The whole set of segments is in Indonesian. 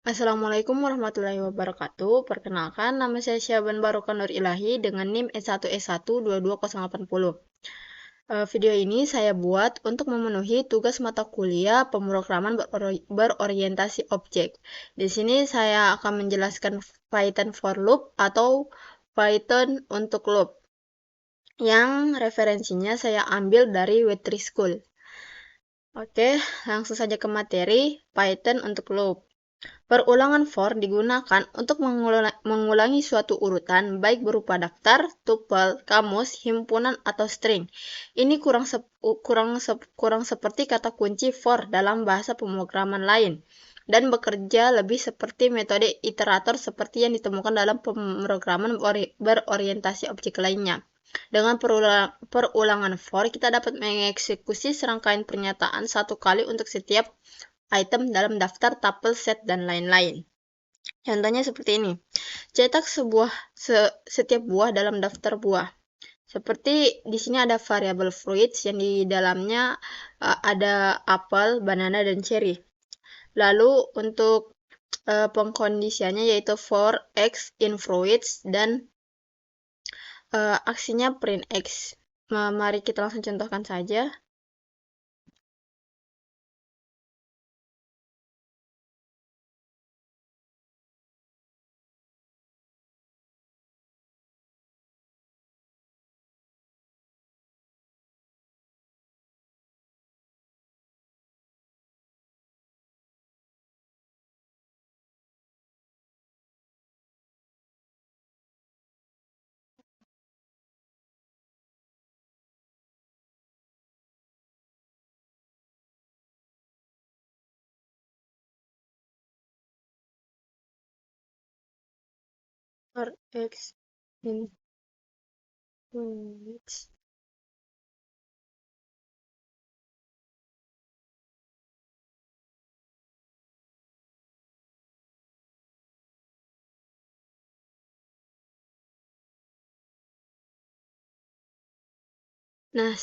Assalamualaikum warahmatullahi wabarakatuh. Perkenalkan, nama saya Syaban Baroka Nur Ilahi dengan NIM S1S1 22080. Video ini saya buat untuk memenuhi tugas mata kuliah pemrograman berorientasi objek. Di sini saya akan menjelaskan Python for loop atau Python untuk loop, yang referensinya saya ambil dari W3 School. Oke, langsung saja ke materi Python untuk loop. Perulangan for digunakan untuk mengulangi suatu urutan, baik berupa daftar, tuple, kamus, himpunan, atau string. Ini kurang seperti kata kunci for dalam bahasa pemrograman lain, dan bekerja lebih seperti metode iterator seperti yang ditemukan dalam pemrograman berorientasi objek lainnya. Dengan perulangan for, kita dapat mengeksekusi serangkaian pernyataan satu kali untuk setiap item dalam daftar, tuple, set, dan lain-lain. Contohnya seperti ini. Cetak setiap buah dalam daftar buah. Seperti di sini ada variabel fruits yang di dalamnya ada apel, banana, dan cherry. Lalu untuk pengkondisiannya yaitu for x in fruits dan aksinya print x. Mari kita langsung contohkan saja. For x in fruits. Nah,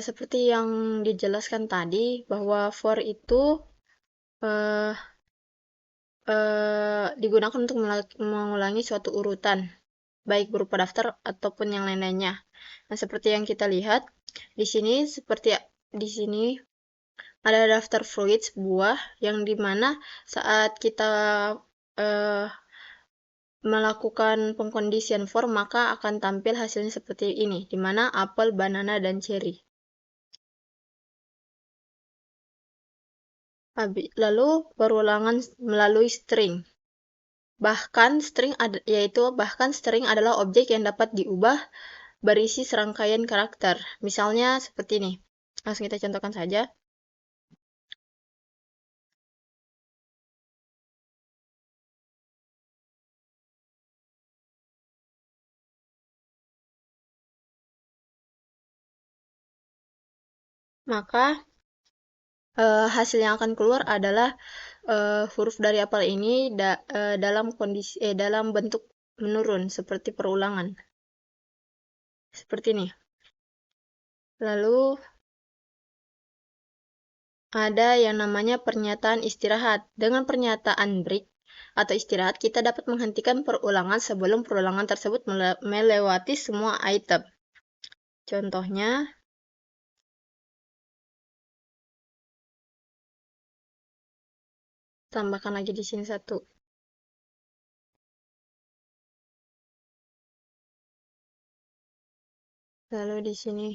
seperti yang dijelaskan tadi, bahwa for itu eh, digunakan untuk mengulangi suatu urutan, baik berupa daftar ataupun yang lain-lainnya. Nah, seperti yang kita lihat di sini, ada daftar fruits, buah, yang dimana saat kita eh, melakukan pengkondisian for, maka akan tampil hasilnya seperti ini, di mana apel, banana, dan cherry. Lalu perulangan melalui string. Bahkan string adalah objek yang dapat diubah berisi serangkaian karakter. Misalnya seperti ini. Langsung kita contohkan saja. Maka hasil yang akan keluar adalah huruf dari apel ini dalam bentuk menurun seperti perulangan. Seperti ini. Lalu ada yang namanya pernyataan istirahat. Dengan pernyataan break atau istirahat, kita dapat menghentikan perulangan sebelum perulangan tersebut melewati semua item. Contohnya, tambahkan lagi di sini satu. Lalu di sini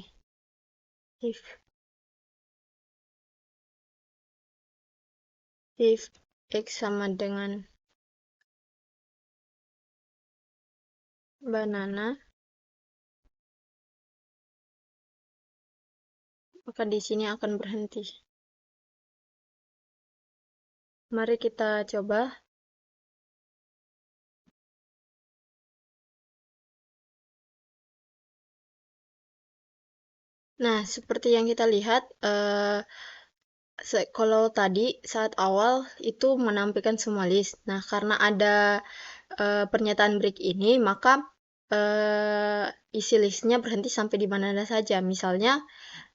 if x sama dengan banana, maka di sini akan berhenti. Mari kita coba. Nah, seperti yang kita lihat, kalau tadi saat awal itu menampilkan semua list. Nah, karena ada pernyataan break ini, maka isi listnya berhenti sampai di mana saja. Misalnya,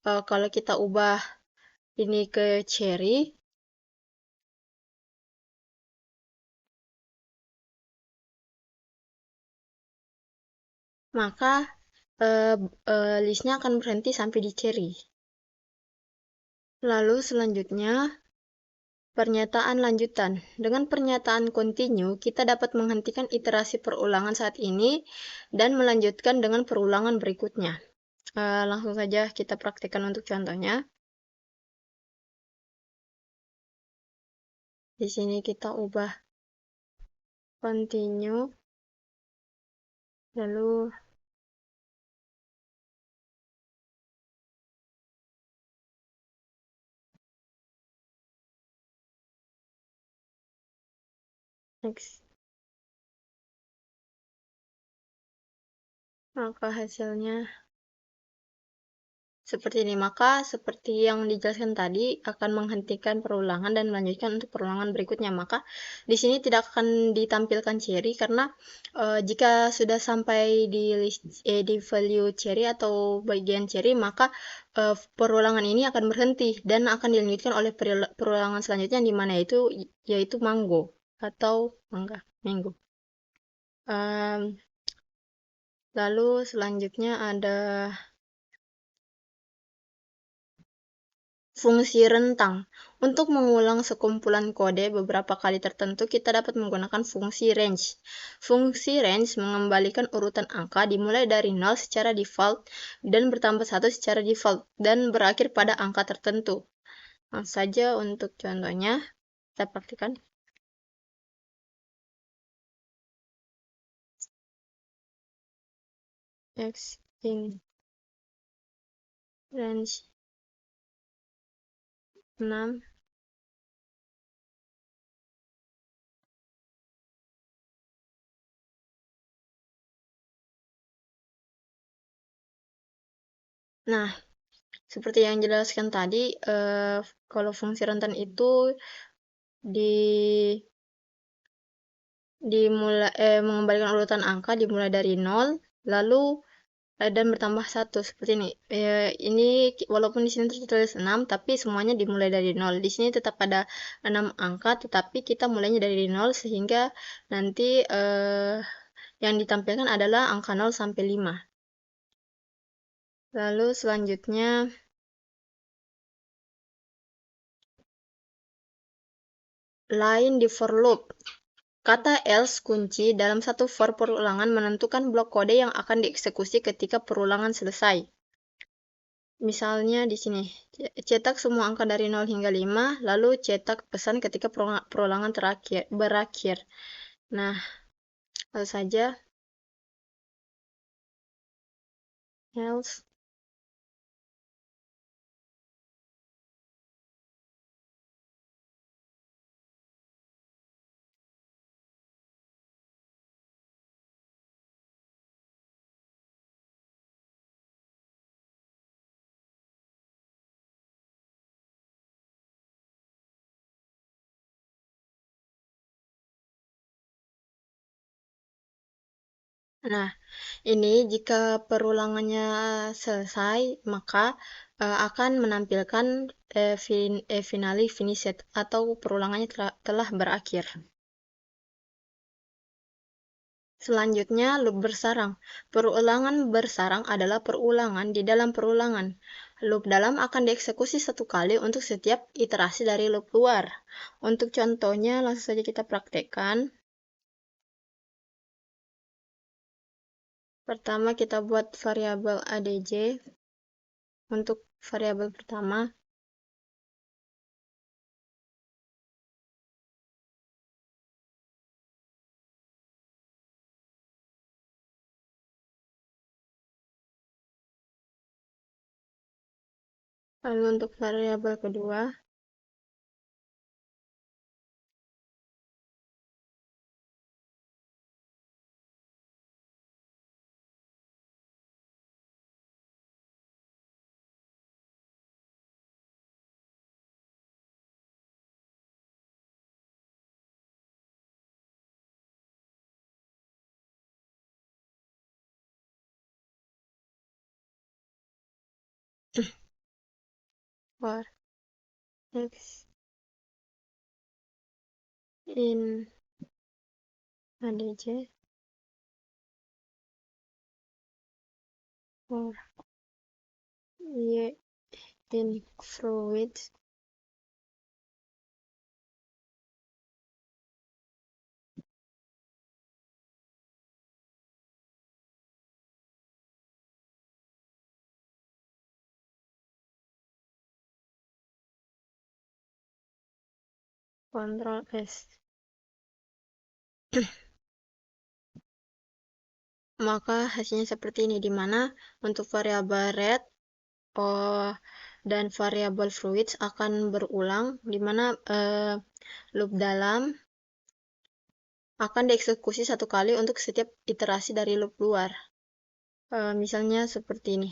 kalau kita ubah ini ke cherry, maka listnya akan berhenti sampai di cherry. Lalu selanjutnya, pernyataan lanjutan. Dengan pernyataan continue, kita dapat menghentikan iterasi perulangan saat ini dan melanjutkan dengan perulangan berikutnya. Langsung saja kita praktikkan untuk contohnya. Di sini kita ubah continue, lalu next. Maka hasilnya seperti ini. Maka seperti yang dijelaskan tadi akan menghentikan perulangan dan melanjutkan untuk perulangan berikutnya. Maka di sini tidak akan ditampilkan cherry karena jika sudah sampai di di value cherry atau bagian cherry, maka perulangan ini akan berhenti dan akan dilanjutkan oleh perulangan selanjutnya di mana yaitu mango atau mango. Lalu selanjutnya ada fungsi rentang. Untuk mengulang sekumpulan kode beberapa kali tertentu, kita dapat menggunakan fungsi range. Fungsi range mengembalikan urutan angka dimulai dari 0 secara default dan bertambah 1 secara default dan berakhir pada angka tertentu. Langsung saja untuk contohnya, kita praktikkan. X in range 6. Nah, seperti yang jelaskan tadi, kalau fungsi rentan itu mengembalikan urutan angka dimulai dari 0, lalu dan bertambah 1 seperti ini. Ini walaupun di sini tertulis 6, tapi semuanya dimulai dari 0. Di sini tetap ada 6 angka, tetapi kita mulainya dari 0 sehingga nanti yang ditampilkan adalah angka 0 sampai 5. Lalu selanjutnya line di for loop. Kata else kunci dalam satu for perulangan menentukan blok kode yang akan dieksekusi ketika perulangan selesai. Misalnya di sini, cetak semua angka dari 0 hingga 5, lalu cetak pesan ketika perulangan berakhir. Nah, lalu saja else. Nah, ini jika perulangannya selesai, maka akan menampilkan finally finished atau perulangannya telah berakhir. Selanjutnya, loop bersarang. Perulangan bersarang adalah perulangan di dalam perulangan. Loop dalam akan dieksekusi satu kali untuk setiap iterasi dari loop luar. Untuk contohnya, langsung saja kita praktekkan. Pertama, kita buat variabel adj. Untuk variabel pertama, lalu untuk variabel kedua, for x in adj for y in fluids Ctrl S. Maka hasilnya seperti ini, di mana untuk variabel rate dan variabel fluids akan berulang, di mana loop dalam akan dieksekusi satu kali untuk setiap iterasi dari loop luar. Misalnya seperti ini,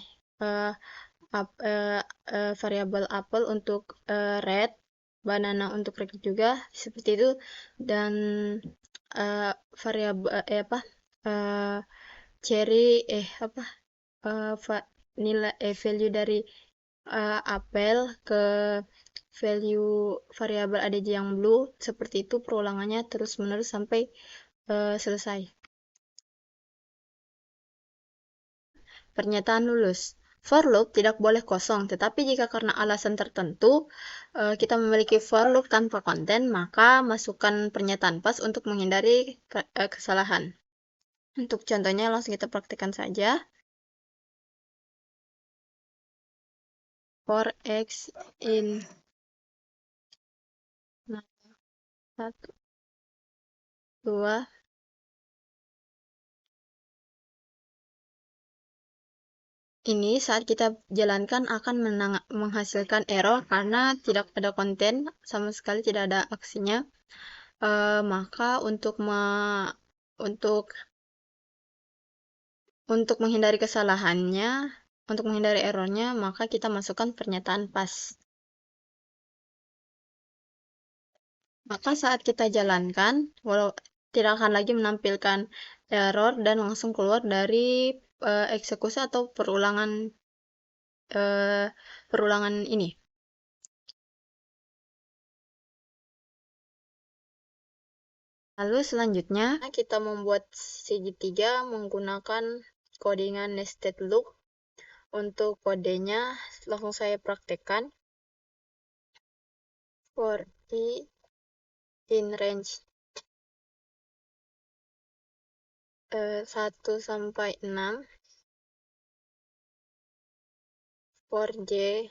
variabel apel untuk red, banana untuk red juga seperti itu, dan variabel cherry nilai value dari apel ke value variabel ADJ yang blue, seperti itu perulangannya terus menerus sampai selesai. Pernyataan lulus. For loop tidak boleh kosong, tetapi jika karena alasan tertentu kita memiliki for loop tanpa konten, maka masukkan pernyataan pas untuk menghindari kesalahan. Untuk contohnya langsung kita praktikkan saja. For x in 1, 2, ini saat kita jalankan akan menghasilkan error karena tidak ada konten, sama sekali tidak ada aksinya. Maka untuk menghindari kesalahannya, untuk menghindari errornya, maka kita masukkan pernyataan pas. Maka saat kita jalankan, walau tidak akan lagi menampilkan error dan langsung keluar dari eksekusi atau perulangan ini. Lalu selanjutnya kita membuat segitiga menggunakan codingan nested loop. Untuk kodenya langsung saya praktekkan. For i in range 1 sampai 6, for j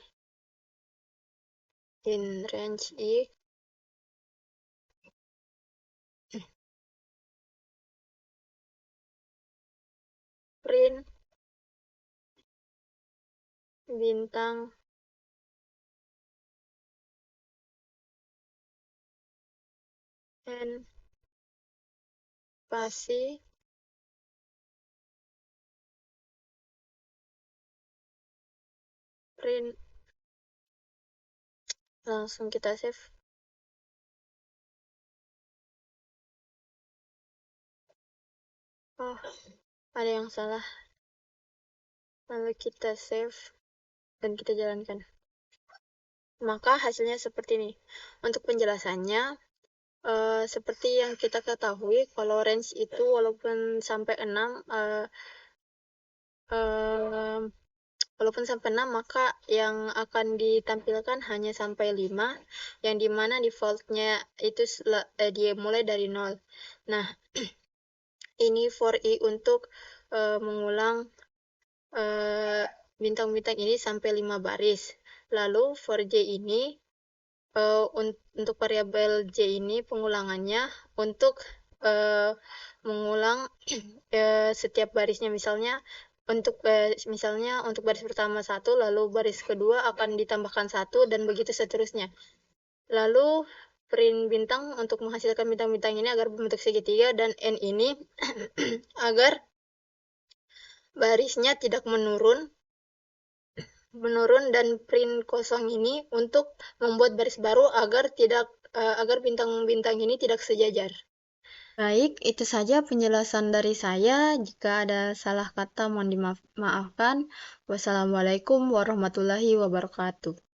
in range i print bintang n spasi print. Langsung kita save. Oh, ada yang salah. Lalu kita save dan kita jalankan. Maka hasilnya seperti ini. Untuk penjelasannya, seperti yang kita ketahui, kalau range itu walaupun sampai 6, maka yang akan ditampilkan hanya sampai 5, yang dimana defaultnya itu dimulai dari 0. Nah, ini for i untuk mengulang bintang-bintang ini sampai 5 baris. Lalu for j ini untuk variabel j ini pengulangannya untuk mengulang setiap barisnya. Misalnya untuk baris pertama 1, lalu baris kedua akan ditambahkan 1 dan begitu seterusnya. Lalu print bintang untuk menghasilkan bintang-bintang ini agar berbentuk segitiga, dan n ini agar barisnya tidak menurun, dan print kosong ini untuk membuat baris baru agar bintang-bintang ini tidak sejajar. Baik, itu saja penjelasan dari saya. Jika ada salah kata mohon dimaafkan. Wassalamualaikum warahmatullahi wabarakatuh.